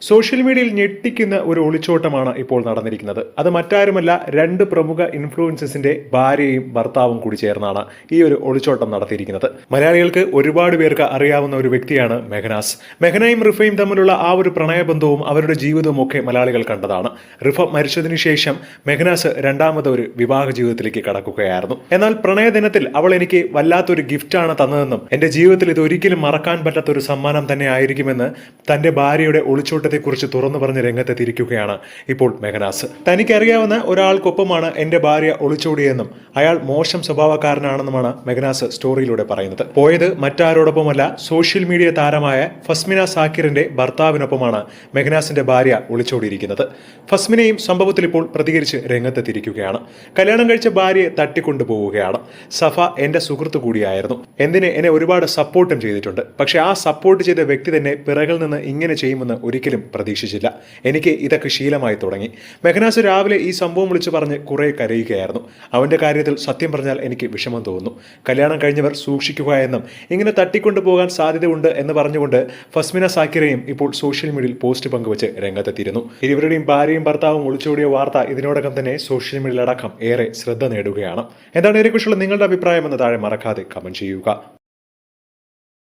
Social മീഡിയയിൽ ഞെട്ടിക്കുന്ന ഒരു ഒളിച്ചോട്ടമാണ് ഇപ്പോൾ നടന്നിരിക്കുന്നത്. അത് മറ്റാരുമല്ല, രണ്ട് പ്രമുഖ ഇൻഫ്ലുവൻസേഴ്സിന്റെ ഭാര്യയും ഭർത്താവും കൂടി ചേർന്നാണ് ഈ ഒരു ഒളിച്ചോട്ടം നടത്തിയിരിക്കുന്നത്. മലയാളികൾക്ക് ഒരുപാട് പേർക്ക് അറിയാവുന്ന ഒരു വ്യക്തിയാണ് മെഹനാസ്. മെഹനയും റിഫയും തമ്മിലുള്ള ആ ഒരു പ്രണയബന്ധവും അവരുടെ ജീവിതവും ഒക്കെ മലയാളികൾ കണ്ടതാണ്. റിഫ മരിച്ചതിനു ശേഷം മെഹനാസ് രണ്ടാമത് ഒരു വിവാഹ ജീവിതത്തിലേക്ക് കടക്കുകയായിരുന്നു. എന്നാൽ പ്രണയദിനത്തിൽ അവൾ എനിക്ക് വല്ലാത്തൊരു ഗിഫ്റ്റാണ് തന്നതെന്നും എന്റെ ജീവിതത്തിൽ ഇത് ഒരിക്കലും മറക്കാൻ പറ്റാത്ത ഒരു സമ്മാനം തന്നെ ആയിരിക്കുമെന്ന് തന്റെ ഭാര്യയുടെ ഒളിച്ചോട്ട കുറിച്ച് തുറന്നു പറഞ്ഞ് രംഗത്തെത്തിയിരിക്കുകയാണ് ഇപ്പോൾ മെഹനാസ്. തനിക്കറിയാവുന്ന ഒരാൾക്കൊപ്പമാണ് എന്റെ ഭാര്യ ഒളിച്ചോടിയെന്നും അയാൾ മോശം സ്വഭാവക്കാരനാണെന്നുമാണ് മെഹനാസ് സ്റ്റോറിയിലൂടെ പറയുന്നത്. പോയത് മറ്റാരോടൊപ്പമല്ല, സോഷ്യൽ മീഡിയ താരമായ ഫസ്മിന സാക്കിറിന്റെ ഭർത്താവിനൊപ്പമാണ് മെഹനാസിന്റെ ഭാര്യ ഒളിച്ചോടിയിരിക്കുന്നത്. ഫസ്മിനയും സംഭവത്തിൽ ഇപ്പോൾ പ്രതികരിച്ച് രംഗത്തെത്തിയിരിക്കുകയാണ്. കല്യാണം കഴിച്ച ഭാര്യയെ തട്ടിക്കൊണ്ടുപോവുകയാണ്. സഫ എന്റെ സുഹൃത്ത് കൂടിയായിരുന്നു. എന്നെ ഒരുപാട് സപ്പോർട്ടും ചെയ്തിട്ടുണ്ട്. പക്ഷെ ആ സപ്പോർട്ട് ചെയ്ത വ്യക്തി തന്നെ പിറകിൽ നിന്ന് ഇങ്ങനെ ചെയ്യുമെന്ന് ഒരിക്കലും പ്രതീക്ഷിച്ചില്ല. എനിക്ക് ഇതൊക്കെ ശീലമായി തുടങ്ങി. മെഹനാസ് രാവിലെ ഈ സംഭവം വിളിച്ചു പറഞ്ഞ് കുറെ കരയുകയായിരുന്നു. അവന്റെ കാര്യത്തിൽ സത്യം പറഞ്ഞാൽ എനിക്ക് വിഷമം തോന്നുന്നു. കല്യാണം കഴിഞ്ഞവർ സൂക്ഷിക്കുക എന്നും ഇങ്ങനെ തട്ടിക്കൊണ്ടു പോകാൻ സാധ്യതയുണ്ട് എന്ന് പറഞ്ഞുകൊണ്ട് ഫസ്മിന സാക്കിറയും ഇപ്പോൾ സോഷ്യൽ മീഡിയയിൽ പോസ്റ്റ് പങ്കുവച്ച് രംഗത്തെത്തിയിരുന്നു. ഇരുവരുടെയും ഭാര്യയും ഭർത്താവും ഒളിച്ചോടിയ വാർത്ത ഇതിനോടകം തന്നെ സോഷ്യൽ മീഡിയയിലടക്കം ഏറെ ശ്രദ്ധ നേടുകയാണ്. എന്താണ് ഇതിനെക്കുറിച്ചുള്ള നിങ്ങളുടെ അഭിപ്രായം എന്ന് താഴെ മറക്കാതെ കമന്റ് ചെയ്യുക.